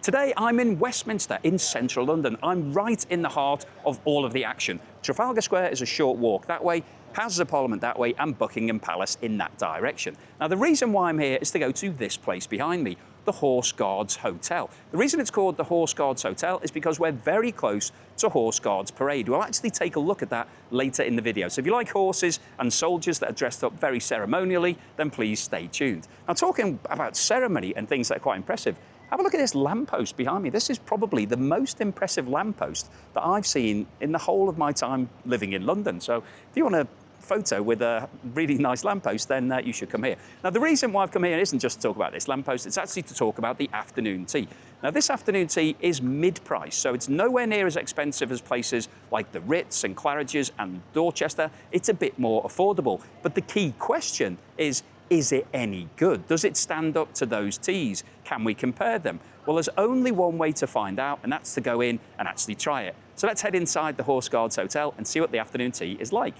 Today I'm in Westminster in central London. I'm right in the heart of all of the action. Trafalgar Square is a short walk that way, Houses of Parliament that way, and Buckingham Palace in that direction. Now the reason why I'm here is to go to this place behind me, the Horseguards Hotel. The reason it's called the Horseguards Hotel is because we're very close to Horse Guards Parade. We'll actually take a look at that later in the video. So if you like horses and soldiers that are dressed up very ceremonially, then please stay tuned. Now talking about ceremony and things that are quite impressive, have a look at this lamppost behind me. This is probably the most impressive lamppost that I've seen in the whole of my time living in London. So if you want a photo with a really nice lamppost, then you should come here. Now the reason why I've come here isn't just to talk about this lamppost, it's actually to talk about the afternoon tea. Now this afternoon tea is mid-price, so it's nowhere near as expensive as places like the Ritz and Claridge's and Dorchester. It's a bit more affordable. But the key question is it any good? Does it stand up to those teas? Can we compare them? Well, there's only one way to find out, and that's to go in and actually try it. So let's head inside the Horseguards Hotel and see what the afternoon tea is like.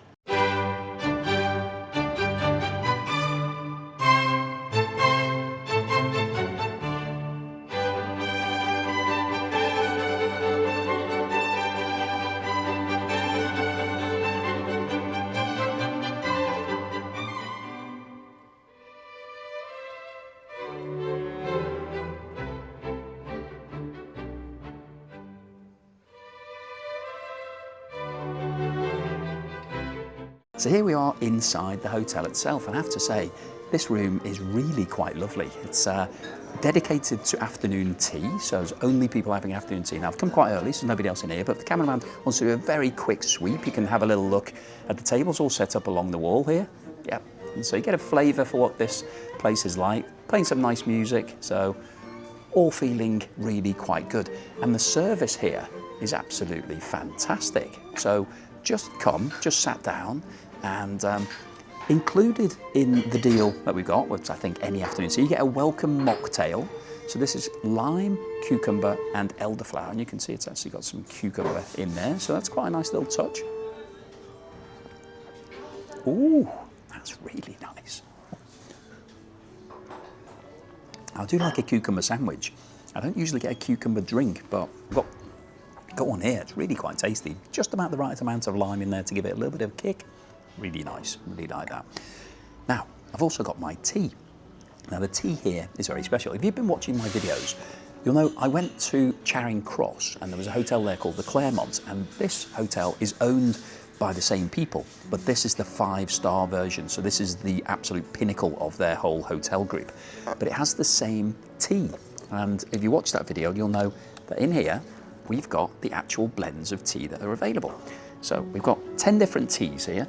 So here we are inside the hotel itself, and I have to say, this room is really quite lovely. It's dedicated to afternoon tea, so there's only people having afternoon tea. Now I've come quite early, so there's nobody else in here, but if the cameraman wants to do a very quick sweep, you can have a little look at the tables all set up along the wall here. Yep, and so you get a flavour for what this place is like, playing some nice music, so all feeling really quite good. And the service here is absolutely fantastic. So just sat down, and included in the deal that we've got, which I think any afternoon, so you get a welcome mocktail. So this is lime, cucumber and elderflower, and you can see it's actually got some cucumber in there, so that's quite a nice little touch. Ooh, that's really nice. I do like a cucumber sandwich. I don't usually get a cucumber drink, but I've got one here. It's really quite tasty. Just about the right amount of lime in there to give it a little bit of a kick. Really nice, really like that. Now, I've also got my tea. Now the tea here is very special. If you've been watching my videos, you'll know I went to Charing Cross and there was a hotel there called the Claremont, and this hotel is owned by the same people, but this is the 5-star version. So this is the absolute pinnacle of their whole hotel group. But it has the same tea. And if you watch that video, you'll know that in here, we've got the actual blends of tea that are available. So we've got 10 different teas here.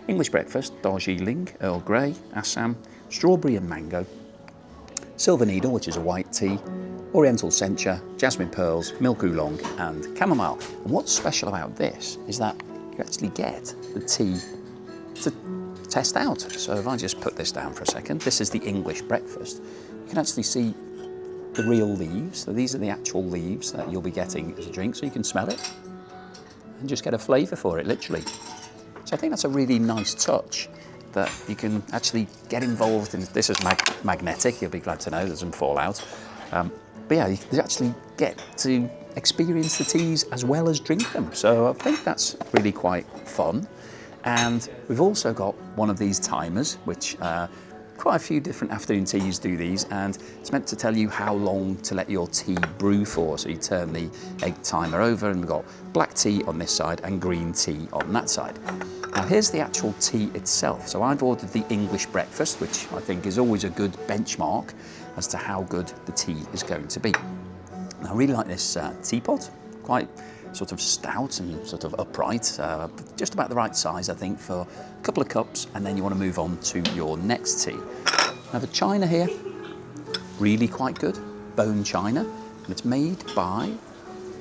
English breakfast, Darjeeling, Earl Grey, Assam, strawberry and mango, silver needle, which is a white tea, oriental sencha, jasmine pearls, milk oolong and chamomile. And what's special about this is that you actually get the tea to test out. So if I just put this down for a second, this is the English breakfast. You can actually see the real leaves. So these are the actual leaves that you'll be getting as a drink, so you can smell it and just get a flavour for it, literally. So I think that's a really nice touch, that you can actually get involved in. This is magnetic, you'll be glad to know, it doesn't fall out. But yeah, you actually get to experience the teas as well as drink them. So I think that's really quite fun. And we've also got one of these timers, which quite a few different afternoon teas do these, and it's meant to tell you how long to let your tea brew for. So you turn the egg timer over and we've got black tea on this side and green tea on that side. Now here's the actual tea itself. So I've ordered the English breakfast, which I think is always a good benchmark as to how good the tea is going to be. Now I really like this teapot, quite sort of stout and sort of upright, just about the right size I think for a couple of cups, and then you want to move on to your next tea. Now the china here, really quite good, bone china, and it's made by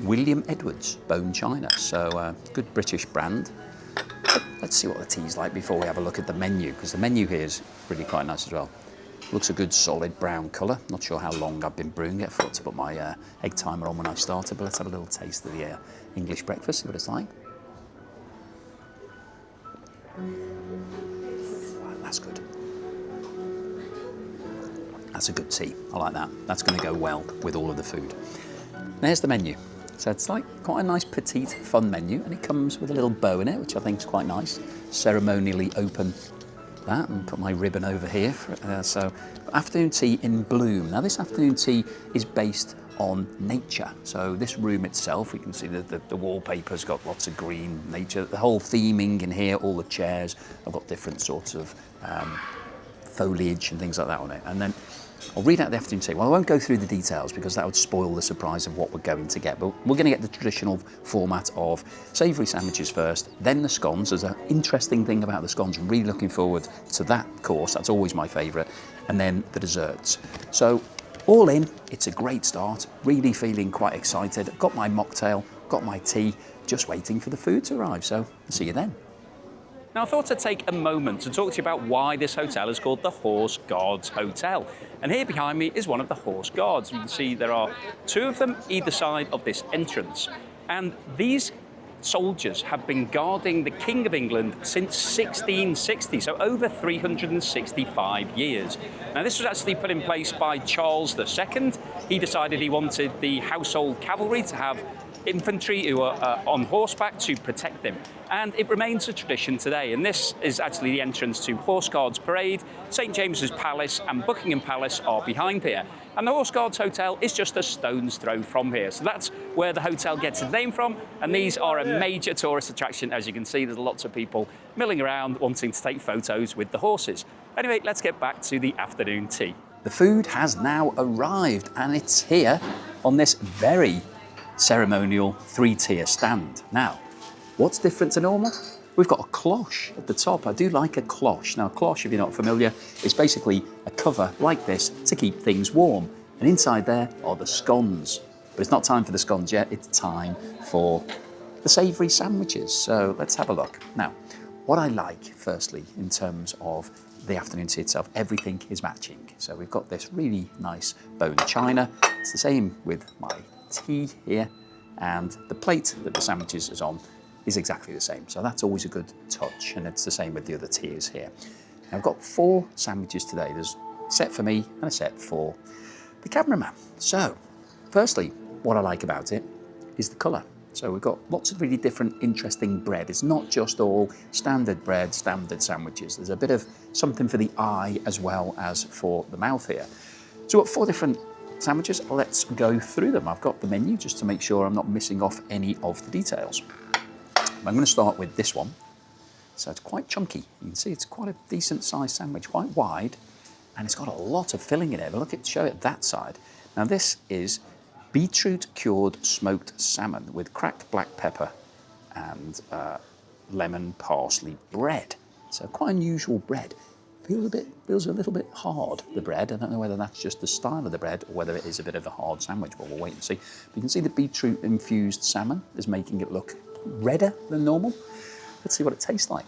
William Edwards Bone China, so good British brand. But let's see what the tea's like before we have a look at the menu, because the menu here is really quite nice as well. Looks a good solid brown colour. Not sure how long I've been brewing it. I forgot to put my egg timer on when I started, but let's have a little taste of the English breakfast, see what it's like. That's good. That's a good tea. I like that. That's going to go well with all of the food. There's the menu. So it's like quite a nice petite fun menu, and it comes with a little bow in it, which I think is quite nice. Ceremonially open that and put my ribbon over here. So afternoon tea in bloom. Now this afternoon tea is based on nature. So this room itself, we can see the wallpaper's got lots of green nature. The whole theming in here, all the chairs have got different sorts of foliage and things like that on it. And then I'll read out the afternoon tea. Well, I won't go through the details because that would spoil the surprise of what we're going to get. But we're going to get the traditional format of savoury sandwiches first, then the scones. There's an interesting thing about the scones. I'm really looking forward to that course. That's always my favourite. And then the desserts. So all in, it's a great start. Really feeling quite excited. Got my mocktail, got my tea, just waiting for the food to arrive. So I'll see you then. Now, I thought I'd take a moment to talk to you about why this hotel is called the Horseguards Hotel. And here behind me is one of the Horse Guards. You can see there are two of them either side of this entrance. And these soldiers have been guarding the King of England since 1660, so over 365 years. Now, this was actually put in place by Charles II. He decided he wanted the household cavalry to have infantry who are on horseback to protect them. And it remains a tradition today. And this is actually the entrance to Horse Guards Parade. St James's Palace and Buckingham Palace are behind here. And the Horse Guards Hotel is just a stone's throw from here. So that's where the hotel gets its name from. And these are a major tourist attraction. As you can see, there's lots of people milling around wanting to take photos with the horses. Anyway, let's get back to the afternoon tea. The food has now arrived and it's here on this very ceremonial three-tier stand. Now, what's different to normal? We've got a cloche at the top. I do like a cloche. Now, a cloche, if you're not familiar, is basically a cover like this to keep things warm. And inside there are the scones. But it's not time for the scones yet. It's time for the savoury sandwiches. So let's have a look. Now, what I like, firstly, in terms of the afternoon tea itself, everything is matching. So we've got this really nice bone china. It's the same with my tea here, and the plate that the sandwiches is on is exactly the same. So that's always a good touch, and it's the same with the other tiers here. Now, I've got 4 sandwiches today. There's a set for me and a set for the cameraman. So, firstly, what I like about it is the colour. So we've got lots of really different, interesting bread. It's not just all standard bread, standard sandwiches. There's a bit of something for the eye as well as for the mouth here. So we've got 4 different sandwiches. Let's go through them. I've got the menu just to make sure I'm not missing off any of the details. I'm going to start with this one. So it's quite chunky. You can see it's quite a decent sized sandwich, quite wide, and it's got a lot of filling in it. But look at, show it that side. Now this is beetroot cured smoked salmon with cracked black pepper and lemon parsley bread. So quite unusual bread. Feels a little bit hard, the bread. I don't know whether that's just the style of the bread or whether it is a bit of a hard sandwich, but we'll wait and see. But you can see the beetroot infused salmon is making it look redder than normal. Let's see what it tastes like.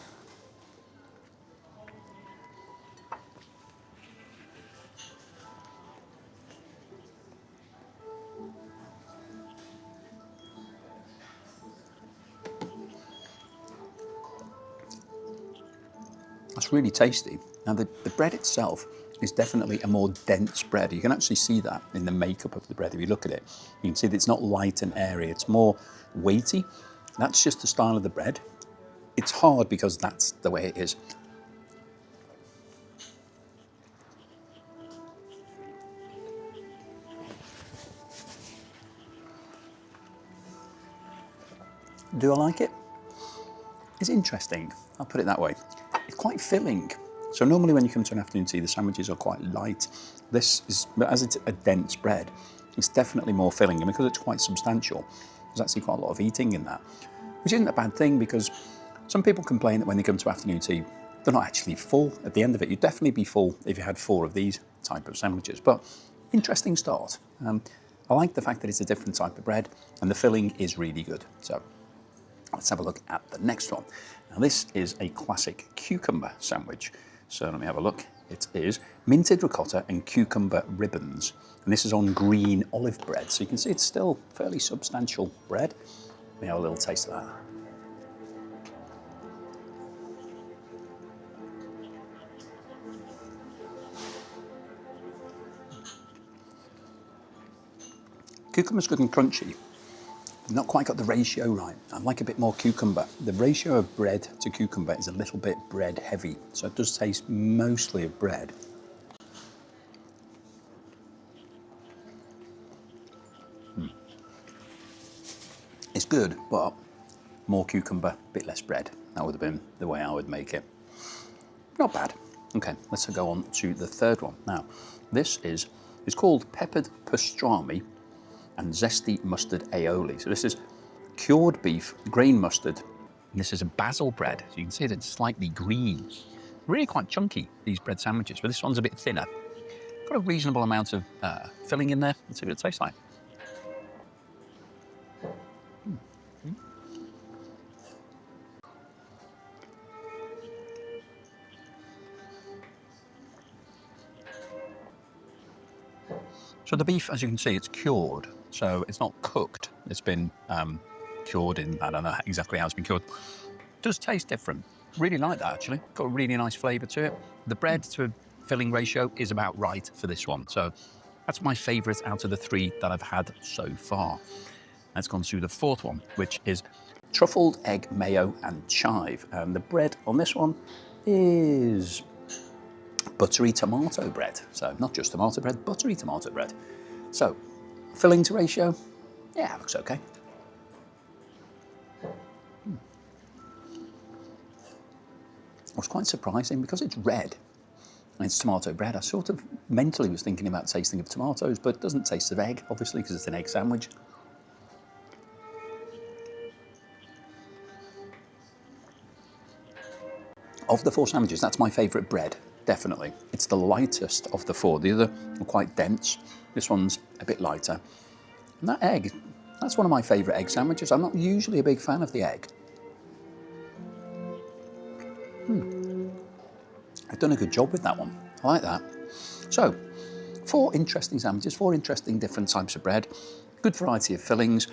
That's really tasty. Now the bread itself is definitely a more dense bread. You can actually see that in the makeup of the bread. If you look at it, you can see that it's not light and airy, it's more weighty. That's just the style of the bread. It's hard because that's the way it is. Do I like it? It's interesting, I'll put it that way. It's quite filling. So normally when you come to an afternoon tea, the sandwiches are quite light. This is, as it's a dense bread, it's definitely more filling, and because it's quite substantial, there's actually quite a lot of eating in that, which isn't a bad thing because some people complain that when they come to afternoon tea, they're not actually full at the end of it. You'd definitely be full if you had 4 of these type of sandwiches, but interesting start. I like the fact that it's a different type of bread and the filling is really good. So let's have a look at the next one. Now this is a classic cucumber sandwich. So let me have a look. It is minted ricotta and cucumber ribbons. And this is on green olive bread. So you can see it's still fairly substantial bread. Let me have a little taste of that. Cucumber's good and crunchy. Not quite got the ratio right. I'd like a bit more cucumber. The ratio of bread to cucumber is a little bit bread heavy, so it does taste mostly of bread. It's good, but more cucumber, a bit less bread. That would have been the way I would make it. Not bad. Okay, let's go on to the third one. Now, this is, it's called peppered pastrami and zesty mustard aioli. So this is cured beef, grain mustard. And this is a basil bread. So you can see that it's slightly green. Really quite chunky, these bread sandwiches, but this one's a bit thinner. Got a reasonable amount of filling in there. Let's see what it tastes like. So the beef, as you can see, it's cured. So it's not cooked. It's been cured in, I don't know exactly how it's been cured. It does taste different. Really like that, actually. Got a really nice flavour to it. The bread to filling ratio is about right for this one. So that's my favourite out of the three that I've had so far. Let's go on to the fourth one, which is truffled egg mayo and chive. And the bread on this one is buttery tomato bread. So not just tomato bread, buttery tomato bread. So filling to ratio, yeah, looks okay. It was quite surprising because it's red and it's tomato bread. I sort of mentally was thinking about tasting of tomatoes, but it doesn't taste of egg, obviously, because it's an egg sandwich. Of the four sandwiches, that's my favourite bread, definitely. It's the lightest of the four. The other are quite dense. This one's a bit lighter. And that egg, that's one of my favourite egg sandwiches. I'm not usually a big fan of the egg. I've done a good job with that one. I like that. So, 4 interesting sandwiches, 4 interesting different types of bread. Good variety of fillings.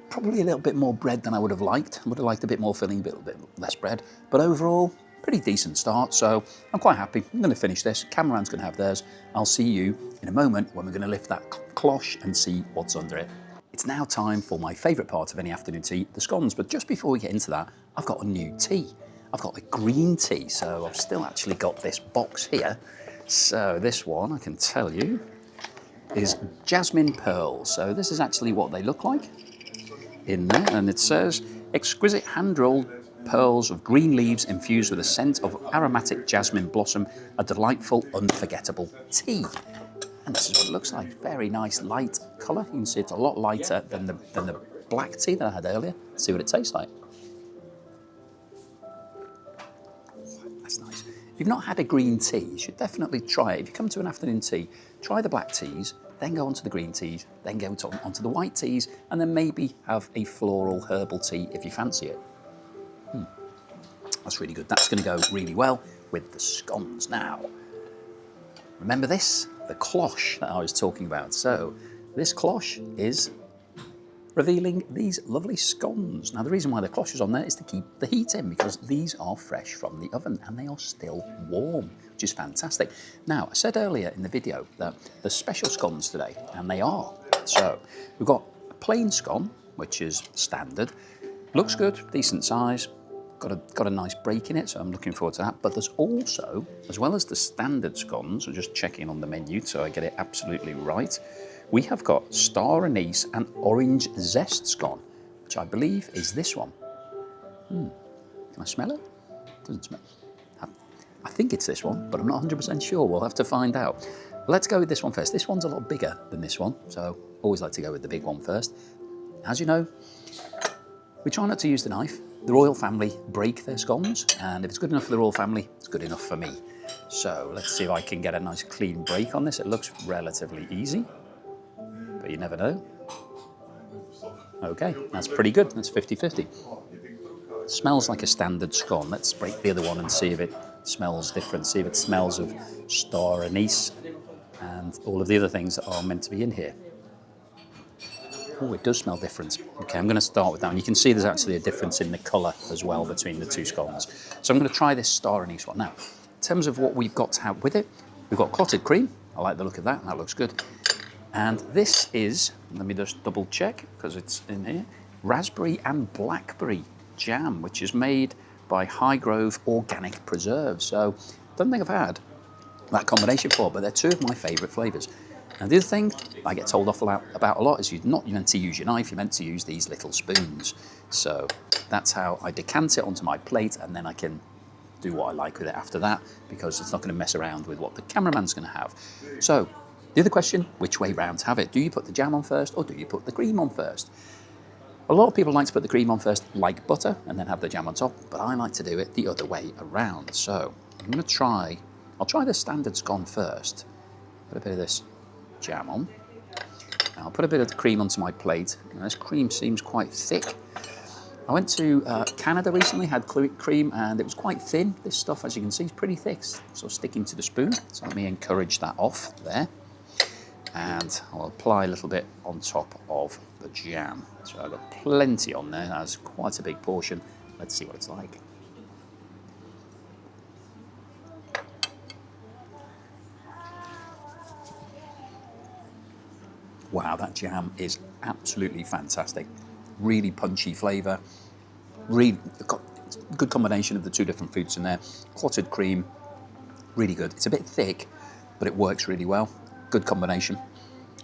Probably a little bit more bread than I would have liked. I would have liked a bit more filling, a bit less bread. But overall, pretty decent start. So I'm quite happy. I'm going to finish this. Cameraman's going to have theirs. I'll see you in a moment when we're going to lift that cloche and see what's under it. It's now time for my favourite part of any afternoon tea, the scones. But just before we get into that, I've got a new tea. I've got the green tea, so I've still actually got this box here. So this one, I can tell you, is jasmine pearls. So this is actually what they look like in there, and it says, exquisite hand-rolled pearls of green leaves infused with a scent of aromatic jasmine blossom, a delightful, unforgettable tea. And this is what it looks like. Very nice light colour. You can see it's a lot lighter than the black tea that I had earlier. Let's see what it tastes like. That's nice. If you've not had a green tea, you should definitely try it. If you come to an afternoon tea, try the black teas, then go on to the green teas, then go onto the white teas, and then maybe have a floral herbal tea if you fancy it. That's really good. That's going to go really well with the scones. Now, remember this? The cloche that I was talking about. So, this cloche is revealing these lovely scones. Now, the reason why the cloche is on there is to keep the heat in, because these are fresh from the oven and they are still warm, which is fantastic. Now, I said earlier in the video that there's special scones today, and they are. So, we've got a plain scone, which is standard. Looks good, decent size. Got a nice break in it, so I'm looking forward to that. But there's also, as well as the standard scones, I'm just checking on the menu so I get it absolutely right, we have got star anise and orange zest scone, which I believe is this one. Can I smell it? Doesn't smell. I think it's this one, but I'm not 100% sure. We'll have to find out. Let's go with this one first. This one's a lot bigger than this one, so always like to go with the big one first. As you know, we try not to use the knife. The royal family break their scones, and if it's good enough for the royal family, it's good enough for me. So let's see if I can get a nice clean break on this. It looks relatively easy, but you never know. Okay, that's pretty good. That's 50-50. It smells like a standard scone. Let's break the other one and see if it smells different. See if it smells of star anise and all of the other things that are meant to be in here. Oh, it does smell different. Okay, I'm going to start with that. And you can see there's actually a difference in the colour as well between the two scones. So I'm going to try this star anise one. Now, in terms of what we've got to have with it, we've got clotted cream. I like the look of that. That looks good. And this is, let me just double check because it's in here, raspberry and blackberry jam, which is made by Highgrove Organic Preserves. So don't think I've had that combination before, but they're two of my favourite flavours. And the other thing I get told off about a lot is you're not meant to use your knife, you're meant to use these little spoons. So that's how I decant it onto my plate, and then I can do what I like with it after that, because it's not going to mess around with what the cameraman's going to have. So the other question, which way round to have it? Do you put the jam on first, or do you put the cream on first? A lot of people like to put the cream on first like butter and then have the jam on top, but I like to do it the other way around. So I'm going to try, I'll try the standard scone first. Put a bit of this jam on. I'll put a bit of the cream onto my plate. And this cream seems quite thick. I went to Canada recently, had cream, and it was quite thin. This stuff, as you can see, is pretty thick, so sticking to the spoon. So let me encourage that off there. And I'll apply a little bit on top of the jam. So I've got plenty on there. That's quite a big portion. Let's see what it's like. Wow, that jam is absolutely fantastic. Really punchy flavour. Really got a good combination of the two different fruits in there. Clotted cream, really good. It's a bit thick, but it works really well. Good combination.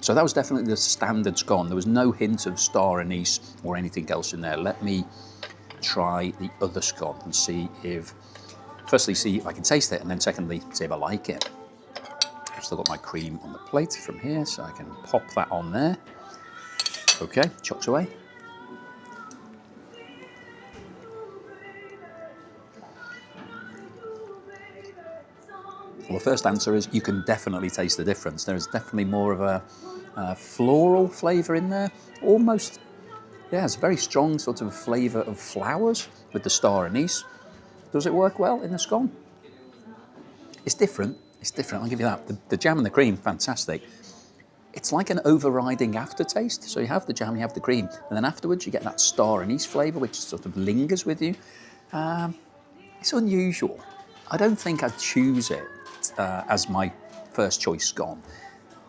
So that was definitely the standard scone. There was no hint of star anise or anything else in there. Let me try the other scone and see if, firstly, see if I can taste it, and then secondly, see if I like it. I've still got my cream on the plate from here, so I can pop that on there. Okay, chucks away. Well, the first answer is you can definitely taste the difference. There is definitely more of a floral flavour in there. Almost, yeah, it's a very strong sort of flavour of flowers with the star anise. Does it work well in the scone? It's different. It's different, I'll give you that. The jam and the cream, fantastic. It's like an overriding aftertaste. So you have the jam, you have the cream, and then afterwards you get that star anise flavour which sort of lingers with you. It's unusual. I don't think I'd choose it as my first choice scone,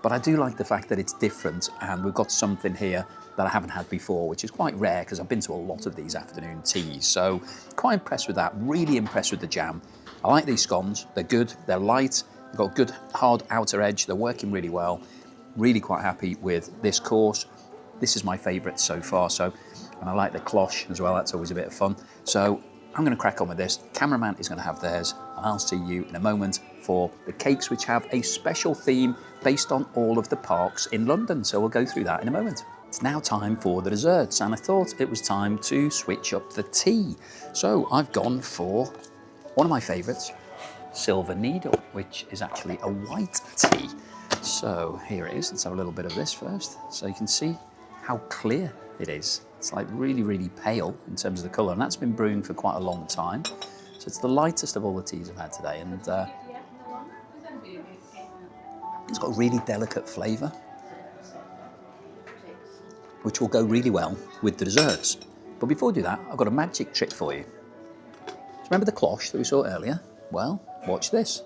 but I do like the fact that it's different, and we've got something here that I haven't had before, which is quite rare because I've been to a lot of these afternoon teas. So quite impressed with that, really impressed with the jam. I like these scones, they're good, they're light, they've got a good hard outer edge, they're working really well. Really quite happy with this course. This is my favourite so far, and I like the cloche as well, that's always a bit of fun. So I'm going to crack on with this. Cameraman is going to have theirs, and I'll see you in a moment for the cakes, which have a special theme based on all of the parks in London. So we'll go through that in a moment. It's now time for the desserts, and I thought it was time to switch up the tea. So I've gone for one of my favourites, Silver Needle, which is actually a white tea. So here it is. Let's have a little bit of this first, so you can see how clear it is. It's like really, really pale in terms of the colour, and that's been brewing for quite a long time. So it's the lightest of all the teas I've had today, and it's got a really delicate flavour, which will go really well with the desserts. But before we do that, I've got a magic trick for you. Remember the cloche that we saw earlier? Well, watch this.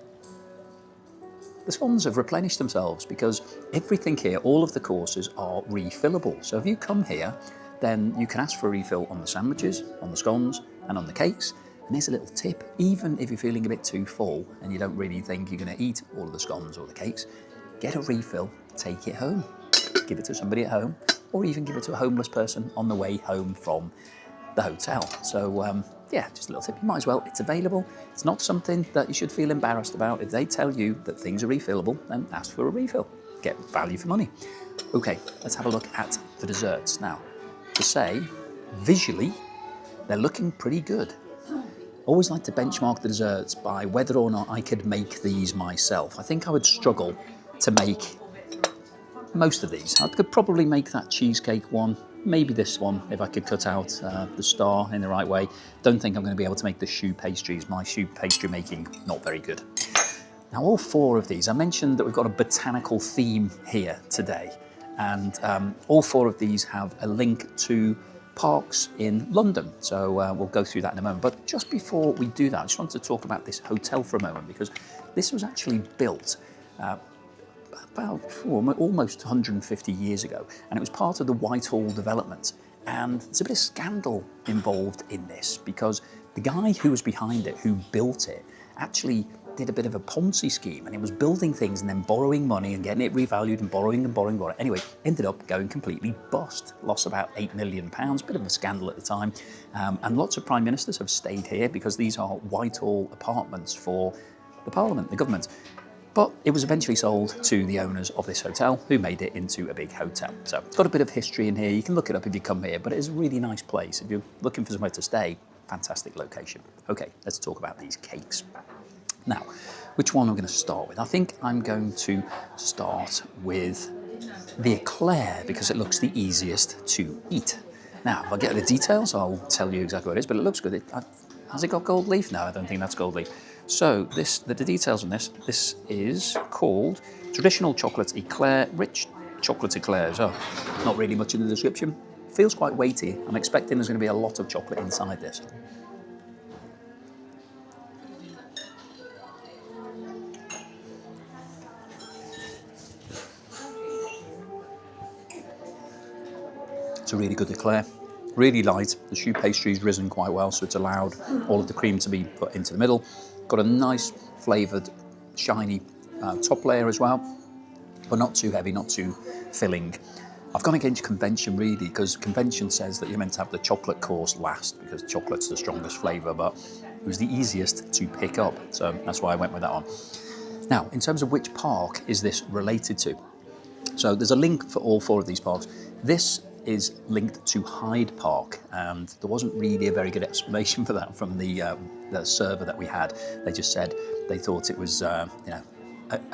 The scones have replenished themselves because everything here, all of the courses are refillable. So if you come here, then you can ask for a refill on the sandwiches, on the scones, and on the cakes. And here's a little tip: even if you're feeling a bit too full and you don't really think you're going to eat all of the scones or the cakes, get a refill, take it home, give it to somebody at home, or even give it to a homeless person on the way home from the hotel. So yeah, just a little tip. You might as well, it's available. It's not something that you should feel embarrassed about. If they tell you that things are refillable, then ask for a refill. Get value for money. Okay, let's have a look at the desserts. Now, to say, visually, they're looking pretty good. Always like to benchmark the desserts by whether or not I could make these myself. I think I would struggle to make most of these. I could probably make that cheesecake one, maybe this one, if I could cut out the star in the right way. Don't think I'm going to be able to make the choux pastries. My choux pastry making, not very good. Now, all four of these, I mentioned that we've got a botanical theme here today, and all four of these have a link to parks in London. So we'll go through that in a moment. But just before we do that, I just wanted to talk about this hotel for a moment, because this was actually built about almost 150 years ago, and it was part of the Whitehall development. And there's a bit of scandal involved in this because the guy who was behind it, who built it, actually did a bit of a Ponzi scheme, and he was building things and then borrowing money and getting it revalued and borrowing and borrowing. Anyway, ended up going completely bust, lost about £8 million, bit of a scandal at the time. And lots of prime ministers have stayed here because these are Whitehall apartments for the Parliament, the government. But it was eventually sold to the owners of this hotel, who made it into a big hotel. So it's got a bit of history in here. You can look it up if you come here, but it is a really nice place. If you're looking for somewhere to stay, fantastic location. Okay, let's talk about these cakes. Now, which one I'm going to start with? I think I'm going to start with the eclair because it looks the easiest to eat. Now, if I get the details, I'll tell you exactly what it is, but it looks good. Has it got gold leaf? No, I don't think that's gold leaf. So the details on this is called Traditional Chocolate Eclair, Rich Chocolate Eclairs. Oh, not really much in the description. Feels quite weighty. I'm expecting there's going to be a lot of chocolate inside this. It's a really good eclair, really light. The choux pastry's risen quite well, so it's allowed all of the cream to be put into the middle. Got a nice flavoured, shiny top layer as well, but not too heavy, not too filling. I've gone against convention really, because convention says that you're meant to have the chocolate course last, because chocolate's the strongest flavour, but it was the easiest to pick up, so that's why I went with that one. Now, in terms of which park is this related to? So there's a link for all four of these parks. This is linked to Hyde Park, and there wasn't really a very good explanation for that from the server that we had. They just said they thought it was a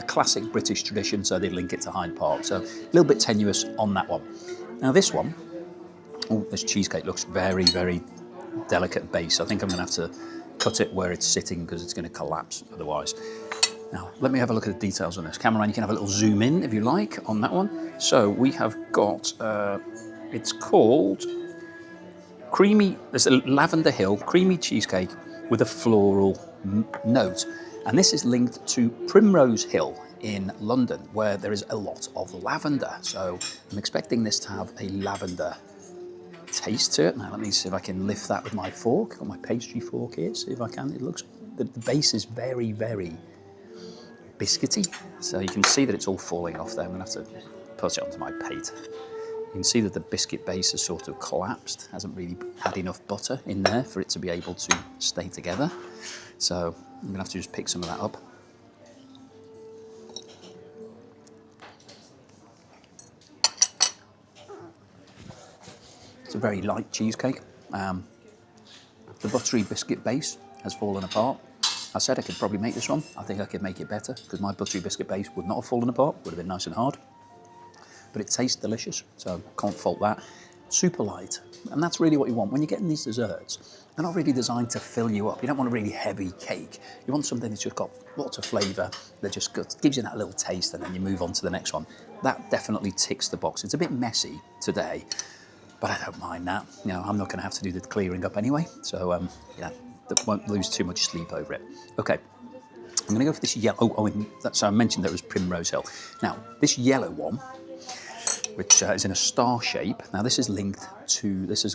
classic British tradition, so they link it to Hyde Park. So a little bit tenuous on that one. Now this one, this cheesecake looks very, very delicate base. I think I'm going to have to cut it where it's sitting because it's going to collapse otherwise. Now, let me have a look at the details on this. Cameron, you can have a little zoom in if you like on that one. So we have got, it's called there's a Lavender Hill creamy cheesecake with a floral note. And this is linked to Primrose Hill in London, where there is a lot of lavender. So I'm expecting this to have a lavender taste to it. Now, let me see if I can lift that with my fork. I've got my pastry fork here, see if I can. It looks, the base is very, very biscuity, so you can see that it's all falling off there. I'm going to have to put it onto my plate. You can see that the biscuit base has sort of collapsed, hasn't really had enough butter in there for it to be able to stay together. So I'm going to have to just pick some of that up. It's a very light cheesecake. The buttery biscuit base has fallen apart. I said I could probably make this one. I think I could make it better because my buttery biscuit base would not have fallen apart, would have been nice and hard. But it tastes delicious, so can't fault that. Super light, and that's really what you want. When you're getting these desserts, they're not really designed to fill you up. You don't want a really heavy cake. You want something that's just got lots of flavour, that just gives you that little taste, and then you move on to the next one. That definitely ticks the box. It's a bit messy today, but I don't mind that. You know, I'm not going to have to do the clearing up anyway, so yeah, won't lose too much sleep over it. Okay, I'm going to go for this yellow. So I mentioned there was Primrose Hill. Now, this yellow one, which is in a star shape. Now this has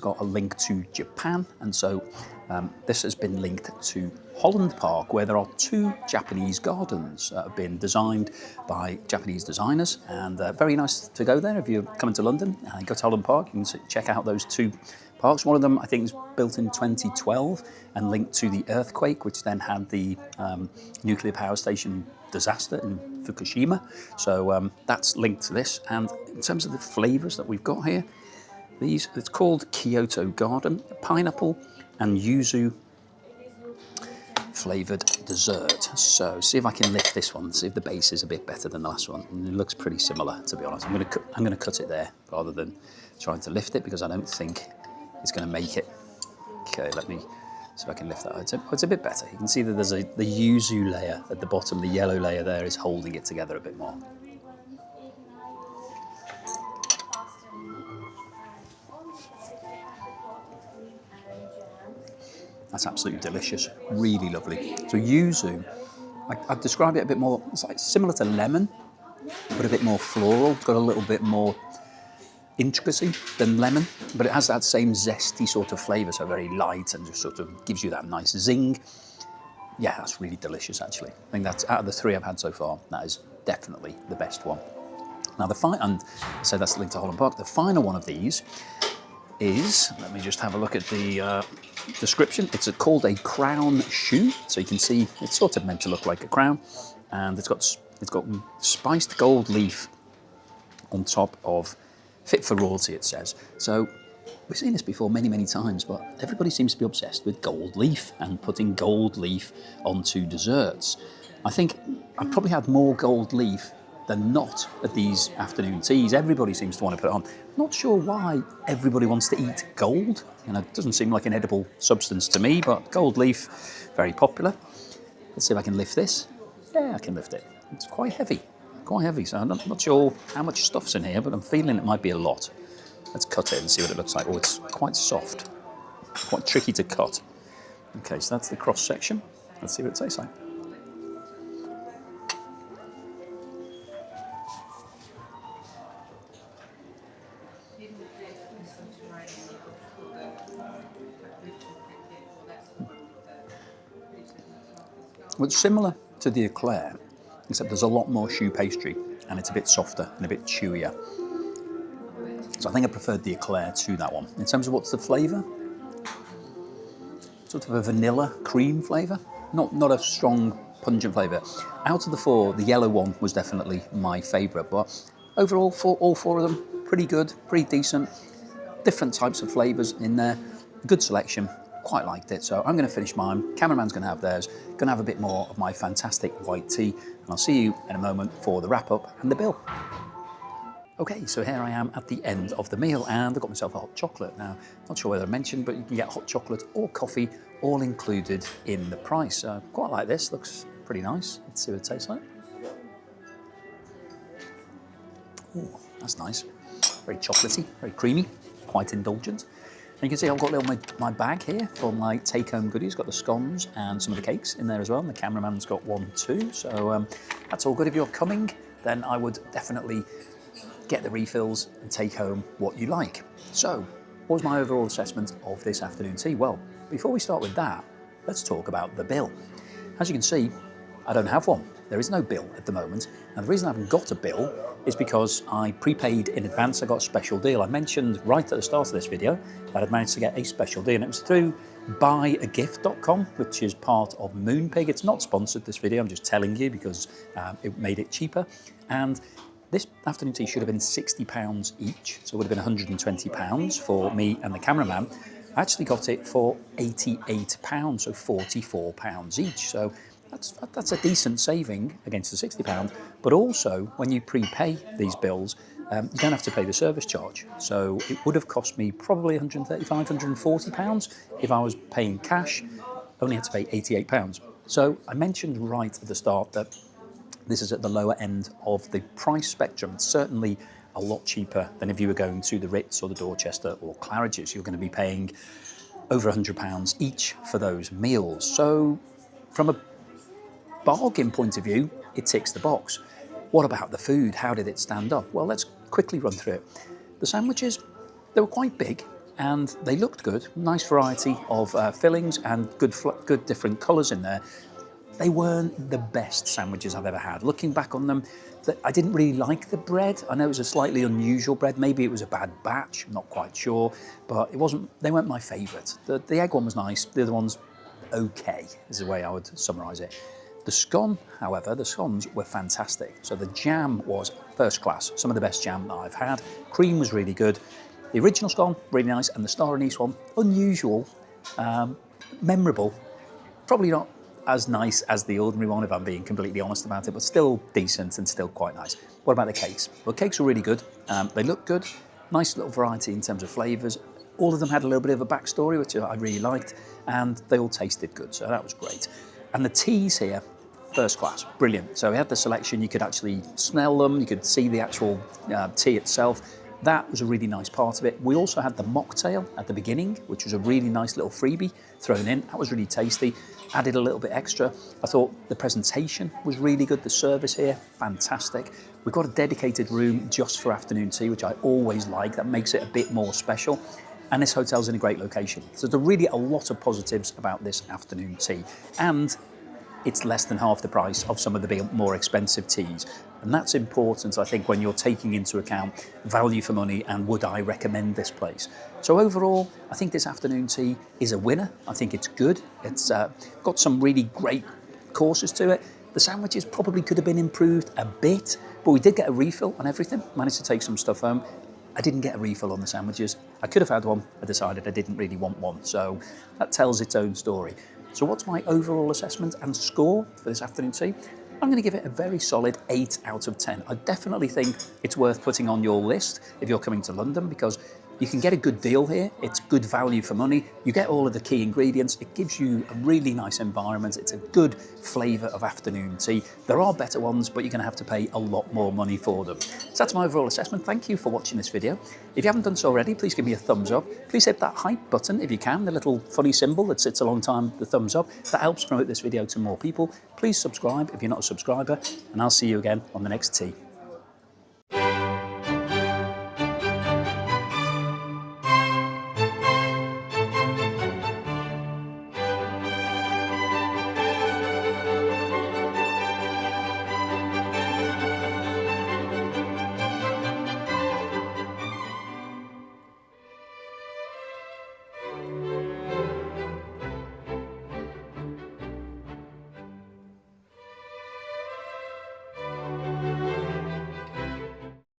got a link to Japan, and so this has been linked to Holland Park, where there are 2 Japanese gardens that have been designed by Japanese designers, and very nice to go there if you're coming to London. Go to Holland Park, you can check out those 2 parks. One of them, I think, is built in 2012 and linked to the earthquake, which then had the nuclear power station disaster in Fukushima. So that's linked to this. And in terms of the flavours that we've got here, it's called Kyoto Garden, pineapple and yuzu flavoured dessert. So see if I can lift this one, see if the base is a bit better than the last one. And it looks pretty similar, to be honest. I'm going to cut it there rather than trying to lift it, because I don't think it's going to make it. Okay, let me see if I can lift that. It's a bit better. You can see that there's the yuzu layer at the bottom. The yellow layer there is holding it together a bit more. That's absolutely delicious, really lovely. So yuzu, I'd describe it a bit more, it's like similar to lemon, but a bit more floral. It's got a little bit more intricacy than lemon, but it has that same zesty sort of flavour, so very light and just sort of gives you that nice zing. Yeah, that's really delicious actually. I think that's, out of the 3 I've had so far, that is definitely the best one. Now and so that's linked to Holland Park. The final one of these is, let me just have a look at the description. It's called a crown shoe. So you can see it's sort of meant to look like a crown, and it's got spiced gold leaf on top of, fit for royalty, it says. So we've seen this before many, many times, but everybody seems to be obsessed with gold leaf and putting gold leaf onto desserts. I think I've probably had more gold leaf than not at these afternoon teas. Everybody seems to want to put it on. Not sure why everybody wants to eat gold. You know, it doesn't seem like an edible substance to me, but gold leaf, very popular. Let's see if I can lift this. Yeah, I can lift it. It's quite heavy, so I'm not sure how much stuff's in here, but I'm feeling it might be a lot. Let's cut it and see what it looks like. Oh, it's quite soft, quite tricky to cut. Okay, so that's the cross section. Let's see what it tastes like. Well, it's similar to the eclair, except there's a lot more choux pastry and it's a bit softer and a bit chewier. So I think I preferred the eclair to that one. In terms of what's the flavour, sort of a vanilla cream flavour, not a strong pungent flavour. Out of the 4, the yellow one was definitely my favourite, but overall all 4 of them pretty good, pretty decent. Different types of flavours in there, good selection. Quite liked it, so I'm going to finish mine. Cameraman's going to have theirs. Going to have a bit more of my fantastic white tea, and I'll see you in a moment for the wrap up and the bill. Okay, so here I am at the end of the meal, and I've got myself a hot chocolate. Now, not sure whether I mentioned, but you can get hot chocolate or coffee, all included in the price. Quite like this, looks pretty nice. Let's see what it tastes like. Ooh, that's nice. Very chocolatey, very creamy, quite indulgent. And you can see I've got a little my bag here for my take-home goodies. Got the scones and some of the cakes in there as well, and the cameraman's got one too. So that's all good. If you're coming, then I would definitely get the refills and take home what you like. So, what was my overall assessment of this afternoon tea? Well, before we start with that, let's talk about the bill. As you can see, I don't have one. There is no bill at the moment. And the reason I haven't got a bill is because I prepaid in advance. I got a special deal. I mentioned right at the start of this video that I'd managed to get a special deal, and it was through buyagift.com, which is part of Moonpig. It's not sponsored, this video, I'm just telling you because it made it cheaper. And this afternoon tea should have been £60 each, so it would have been £120 for me and the cameraman. I actually got it for £88, so £44 each. So that's a decent saving against the £60, but also when you prepay these bills, you don't have to pay the service charge. So it would have cost me probably £135, £140 if I was paying cash, only had to pay £88. So I mentioned right at the start that this is at the lower end of the price spectrum. It's certainly a lot cheaper than if you were going to the Ritz or the Dorchester or Claridge's. You're going to be paying over £100 each for those meals. So from a bargain point of view, it ticks the box. What about the food? How did it stand up? Well, let's quickly run through it. The sandwiches, they were quite big and they looked good. Nice variety of fillings and good different colours in there. They weren't the best sandwiches I've ever had. Looking back on them, I didn't really like the bread. I know it was a slightly unusual bread. Maybe it was a bad batch, I'm not quite sure, but they weren't my favourite. The egg one was nice, the other one's okay, is the way I would summarise it. The scone, however, the scones were fantastic. So the jam was first class, some of the best jam that I've had. Cream was really good. The original scone, really nice, and the star anise one, unusual, memorable, probably not as nice as the ordinary one, if I'm being completely honest about it, but still decent and still quite nice. What about the cakes? Well, cakes were really good. They looked good. Nice little variety in terms of flavours. All of them had a little bit of a backstory, which I really liked, and they all tasted good, so that was great. And the teas here, first class, brilliant. So we had the selection, you could actually smell them, you could see the actual tea itself. That was a really nice part of it. We also had the mocktail at the beginning, which was a really nice little freebie thrown in. That was really tasty. Added a little bit extra. I thought the presentation was really good. The service here, fantastic. We've got a dedicated room just for afternoon tea, which I always like. That makes it a bit more special. And this hotel's in a great location. So there's really a lot of positives about this afternoon tea. And it's less than half the price of some of the more expensive teas. And that's important, I think, when you're taking into account value for money and would I recommend this place. So overall, I think this afternoon tea is a winner. I think it's good. It's got some really great courses to it. The sandwiches probably could have been improved a bit, but we did get a refill on everything. Managed to take some stuff home. I didn't get a refill on the sandwiches. I could have had one. I decided I didn't really want one. So that tells its own story. So what's my overall assessment and score for this afternoon tea? I'm going to give it a very solid 8 out of 10. I definitely think it's worth putting on your list if you're coming to London, because you can get a good deal here. It's good value for money. You get all of the key ingredients. It gives you a really nice environment. It's a good flavour of afternoon tea. There are better ones, but you're going to have to pay a lot more money for them. So that's my overall assessment. Thank you for watching this video. If you haven't done so already, please give me a thumbs up. Please hit that hype button if you can, the little funny symbol that sits alongside the thumbs up. That helps promote this video to more people. Please subscribe if you're not a subscriber, and I'll see you again on the next tea.